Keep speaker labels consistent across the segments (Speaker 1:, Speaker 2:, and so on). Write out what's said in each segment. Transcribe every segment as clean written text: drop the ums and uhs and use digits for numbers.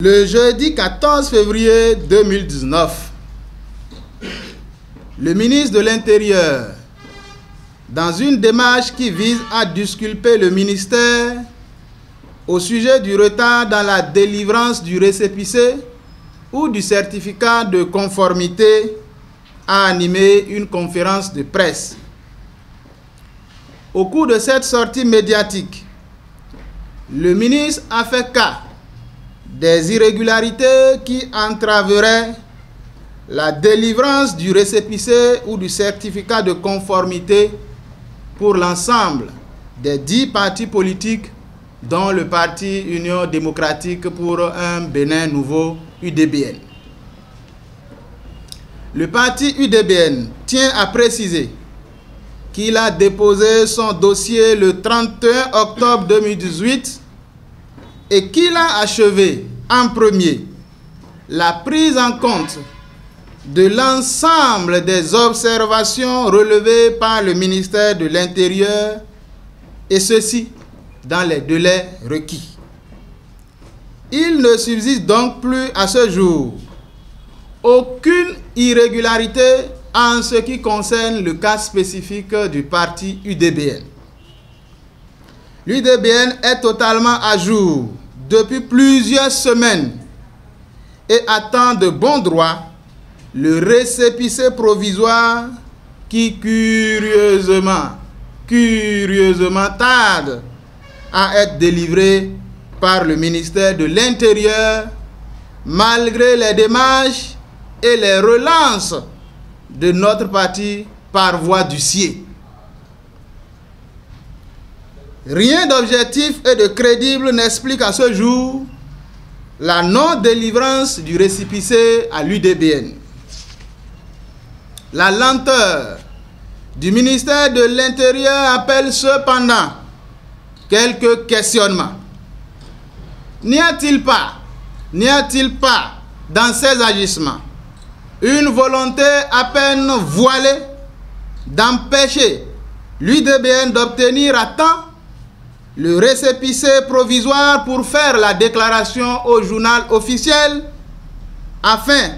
Speaker 1: Le jeudi 14 février 2019, le ministre de l'Intérieur, dans une démarche qui vise à disculper le ministère au sujet du retard dans la délivrance du récépissé ou du certificat de conformité, a animé une conférence de presse. Au cours de cette sortie médiatique, le ministre a fait cas des irrégularités qui entraveraient la délivrance du récépissé ou du certificat de conformité pour l'ensemble des 10 partis politiques, dont le parti Union démocratique pour un Bénin nouveau, UDBN. Le parti UDBN tient à préciser qu'il a déposé son dossier le 31 octobre 2018 et qu'il a achevé en premier la prise en compte de l'ensemble des observations relevées par le ministère de l'Intérieur, et ceci dans les délais requis. Il ne subsiste donc plus à ce jour aucune irrégularité en ce qui concerne le cas spécifique du parti UDBN. L'UDBN est totalement à jour depuis plusieurs semaines et attend de bon droit le récépissé provisoire qui curieusement tarde à être délivré par le ministère de l'Intérieur, malgré les démarches et les relances de notre parti par voie d'huissier. Rien d'objectif et de crédible n'explique à ce jour la non-délivrance du récépissé à l'UDBN. La lenteur du ministère de l'Intérieur appelle cependant quelques questionnements. N'y a-t-il pas dans ces agissements une volonté à peine voilée d'empêcher l'UDBN d'obtenir à temps le récépissé provisoire pour faire la déclaration au journal officiel afin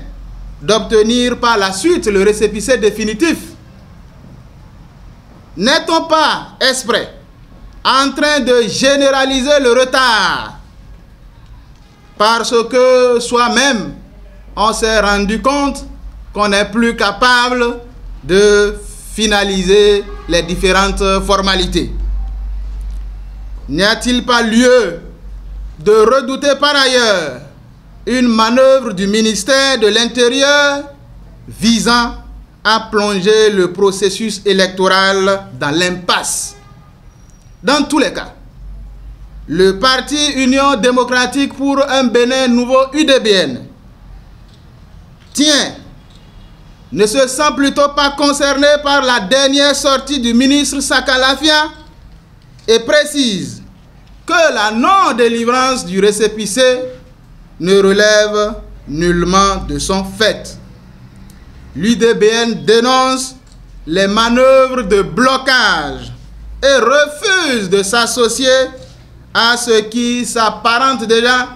Speaker 1: d'obtenir par la suite le récépissé définitif? N'est-on pas exprès en train de généraliser le retard parce que soi-même on s'est rendu compte qu'on n'est plus capable de finaliser les différentes formalités? N'y a-t-il pas lieu de redouter par ailleurs une manœuvre du ministère de l'Intérieur visant à plonger le processus électoral dans l'impasse? Dans tous les cas, le parti Union démocratique pour un Bénin nouveau, UDBN, ne se sent plutôt pas concerné par la dernière sortie du ministre Sakalafia et précise que la non-délivrance du récépissé ne relève nullement de son fait. L'UDBN dénonce les manœuvres de blocage et refuse de s'associer à ce qui s'apparente déjà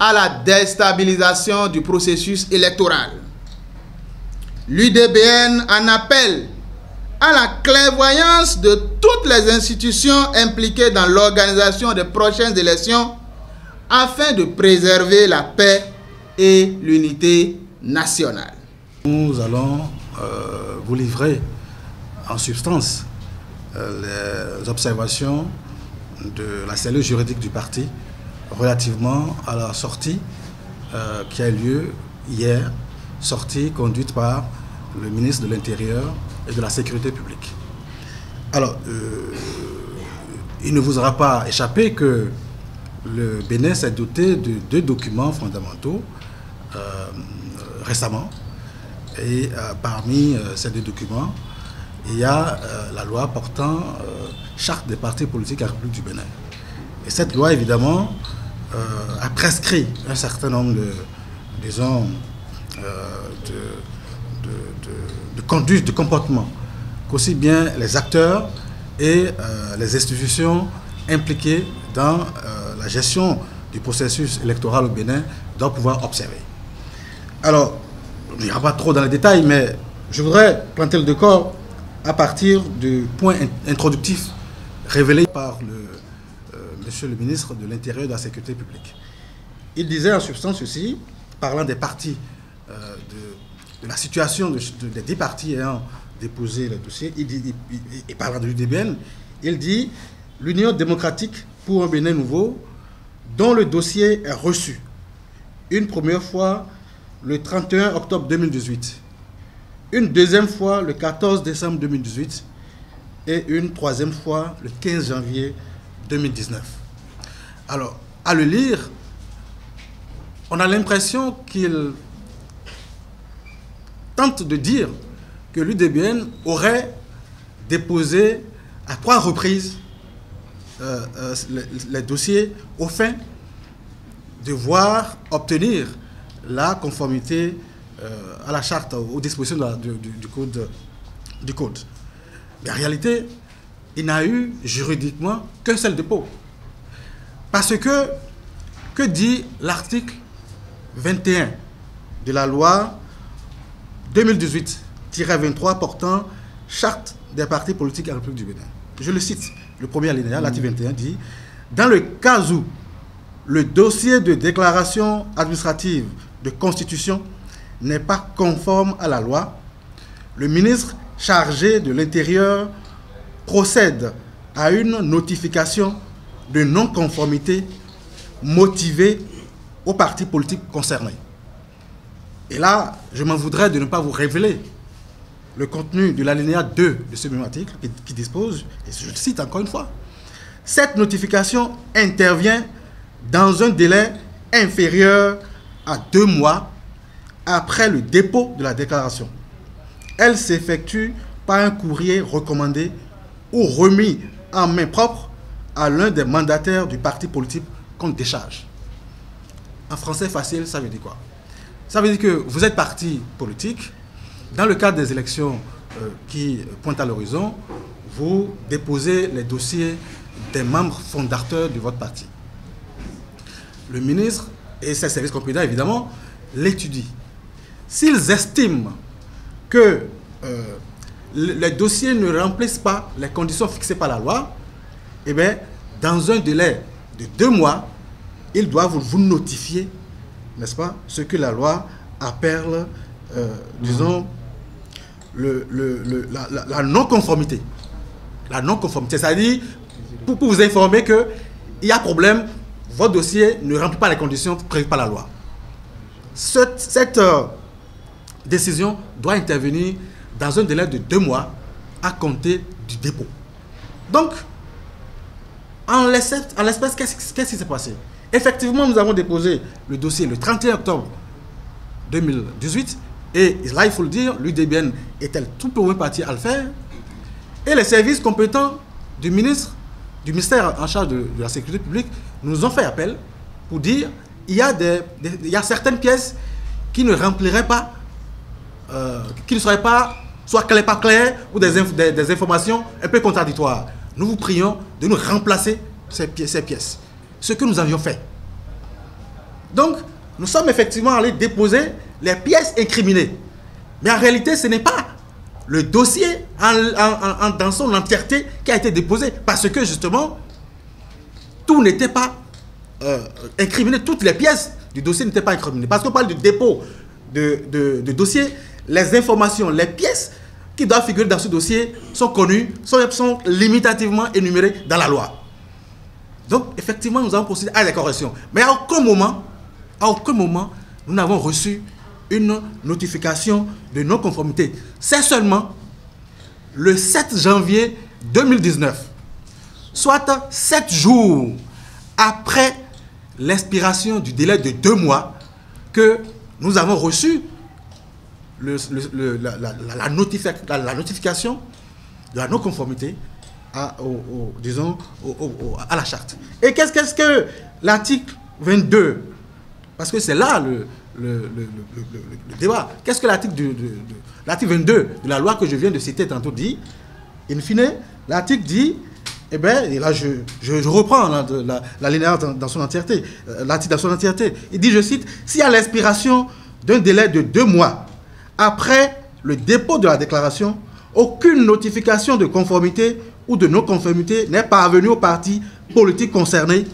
Speaker 1: à la déstabilisation du processus électoral. L'UDBN en appelle à la clairvoyance de toutes les institutions impliquées dans l'organisation des prochaines élections afin de préserver la paix et l'unité nationale.
Speaker 2: Nous allons vous livrer en substance les observations de la cellule juridique du parti relativement à la sortie qui a eu lieu hier, sortie conduite par le ministre de l'Intérieur et de la Sécurité publique. Alors, il ne vous aura pas échappé que le Bénin s'est doté de 2 documents fondamentaux récemment. Et parmi ces 2 documents, il y a la loi portant charte des partis politiques en République du Bénin. Et cette loi, évidemment, a prescrit un certain nombre de conduites, de comportements, qu'aussi bien les acteurs et les institutions impliquées dans la gestion du processus électoral au Bénin doit pouvoir observer. Alors, il n'y a pas trop dans les détails, mais je voudrais planter le décor à partir du point introductif révélé par monsieur le ministre de l'Intérieur et de la Sécurité publique. Il disait en substance ceci, parlant des partis, de la situation des 10 partis ayant déposé le dossier, et parlant de l'UDBN, il dit « L'Union démocratique pour un Bénin nouveau, dont le dossier est reçu une première fois le 31 octobre 2018, une deuxième fois le 14 décembre 2018 et une troisième fois le 15 janvier 2019. » Alors, à le lire, on a l'impression qu'il tente de dire que l'UDBN aurait déposé à 3 reprises les dossiers au fin de voir obtenir la conformité à la charte, aux dispositions du code. Mais en réalité, il n'a eu juridiquement qu'un seul dépôt. Parce que dit l'article 21 de la loi 2018-23 portant charte des partis politiques en République du Bénin? Je le cite, le premier alinéa, l'article 21 dit « Dans le cas où le dossier de déclaration administrative de constitution n'est pas conforme à la loi, le ministre chargé de l'Intérieur procède à une notification de non-conformité motivée aux partis politiques concernés. » Et là, je m'en voudrais de ne pas vous révéler le contenu de l'alinéa 2 de ce même article qui dispose, et je le cite encore une fois, « Cette notification intervient dans un délai inférieur à 2 mois après le dépôt de la déclaration. Elle s'effectue par un courrier recommandé ou remis en main propre à l'un des mandataires du parti politique qu'on décharge. » En français facile, ça veut dire quoi? Ça veut dire que vous êtes parti politique, dans le cadre des élections qui pointent à l'horizon, vous déposez les dossiers des membres fondateurs de votre parti. Le ministre et ses services compétents, évidemment, l'étudient. S'ils estiment que les dossiers ne remplissent pas les conditions fixées par la loi, eh bien, dans un délai de 2 mois, ils doivent vous notifier, n'est-ce pas, ce que la loi appelle, disons, la non-conformité. La non-conformité, c'est-à-dire, pour vous informer qu'il y a problème, votre dossier ne remplit pas les conditions prévues par la loi. Cette décision doit intervenir dans un délai de 2 mois à compter du dépôt. Donc, en l'espèce, qu'est-ce qui s'est passé? Effectivement, nous avons déposé le dossier le 31 octobre 2018 et là, il faut le dire, l'UDBN est-elle tout au moins partie à le faire et les services compétents du ministère en charge de la sécurité publique nous ont fait appel pour dire il y a certaines pièces qui ne rempliraient pas, qui ne seraient pas soit pas claires ou des informations un peu contradictoires. Nous vous prions de nous remplacer ces pièces. Ce que nous avions fait. Donc, nous sommes effectivement allés déposer les pièces incriminées. Mais en réalité, ce n'est pas le dossier dans son entièreté qui a été déposé. Parce que justement, tout n'était pas incriminé. Toutes les pièces du dossier n'étaient pas incriminées. Parce qu'on parle du dépôt de dossier, les informations, les pièces qui doivent figurer dans ce dossier sont connues, sont limitativement énumérées dans la loi. Donc, effectivement, nous avons procédé à des corrections. Mais à aucun moment, nous n'avons reçu une notification de non-conformité. C'est seulement le 7 janvier 2019, soit 7 jours après l'expiration du délai de 2 mois, que nous avons reçu la notification de la non-conformité à la charte. Et qu'est-ce que l'article 22, parce que c'est là le débat, qu'est-ce que l'article 22 de la loi que je viens de citer tantôt dit? In fine, l'article dit eh bien, et là je reprends l'alinéa dans son entièreté, l'article dans son entièreté. Il dit, je cite, si à l'expiration d'un délai de 2 mois après le dépôt de la déclaration, aucune notification de conformité ou de non-conformité n'est parvenue aux partis politiques concernés,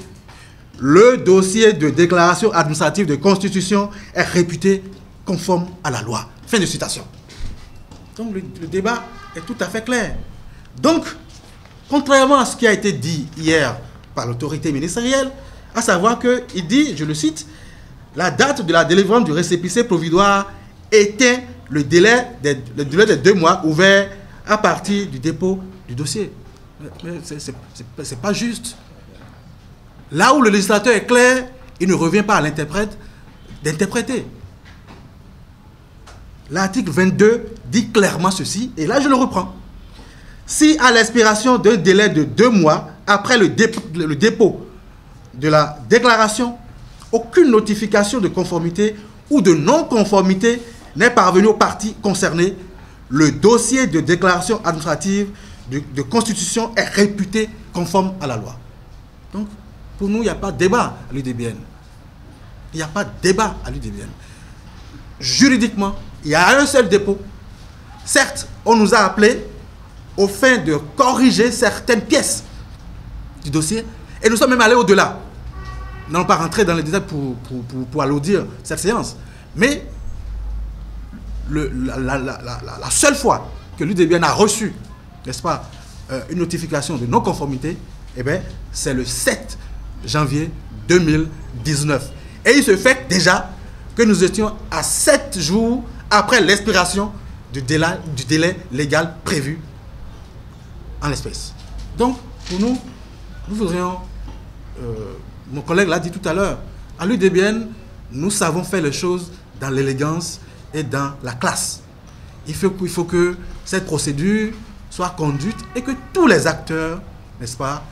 Speaker 2: le dossier de déclaration administrative de constitution est réputé conforme à la loi. Fin de citation. Donc le débat est tout à fait clair. Donc, contrairement à ce qui a été dit hier par l'autorité ministérielle, à savoir qu'il dit, je le cite, la date de la délivrance du récépissé provisoire était le délai de 2 mois ouvert à partir du dépôt du dossier. Mais c'est pas juste. Là où le législateur est clair, il ne revient pas à l'interprète d'interpréter. L'article 22 dit clairement ceci, et là je le reprends. Si à l'expiration d'un délai de 2 mois après le dépôt de la déclaration, aucune notification de conformité ou de non-conformité n'est parvenue aux parties concernées, le dossier de déclaration administrative de constitution est réputé conforme à la loi. Donc, pour nous, il n'y a pas de débat à l'UDBN. Il n'y a pas de débat à l'UDBN. Juridiquement, il y a un seul dépôt. Certes, on nous a appelés au fin de corriger certaines pièces du dossier, et nous sommes même allés au-delà. Nous n'allons pas rentrer dans les détails pour alourdir cette séance. Mais la seule fois que l'UDBN a reçu, n'est-ce pas, une notification de non-conformité, eh bien, c'est le 7 janvier 2019. Et il se fait déjà que nous étions à 7 jours après l'expiration du délai légal prévu en l'espèce. Donc, pour nous voudrions, mon collègue l'a dit tout à l'heure, à l'UDBN, nous savons faire les choses dans l'élégance et dans la classe. Il faut que cette procédure soit conduite et que tous les acteurs, n'est-ce pas,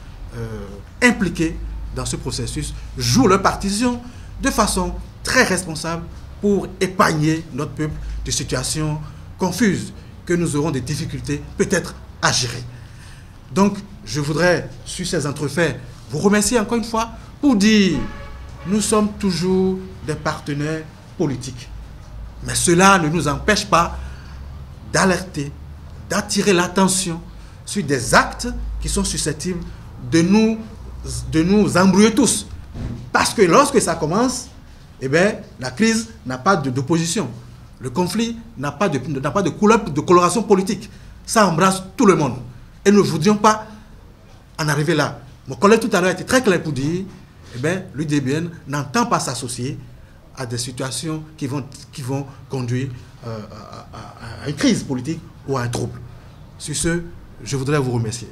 Speaker 2: impliqués dans ce processus jouent leur partition de façon très responsable pour épargner notre peuple de situations confuses que nous aurons des difficultés peut-être à gérer. Donc, je voudrais, sur ces entrefaits, vous remercier encore une fois pour dire nous sommes toujours des partenaires politiques. Mais cela ne nous empêche pas d'alerter, d'attirer l'attention sur des actes qui sont susceptibles de nous embrouiller tous. Parce que lorsque ça commence, eh bien, la crise n'a pas d'opposition. Le conflit n'a pas de coloration politique. Ça embrasse tout le monde. Et nous ne voudrions pas en arriver là. Mon collègue tout à l'heure était très clair pour dire, eh bien, l'UDBN n'entend pas s'associer à des situations qui vont conduire à une crise politique ou à un trouble. Sur ce, je voudrais vous remercier.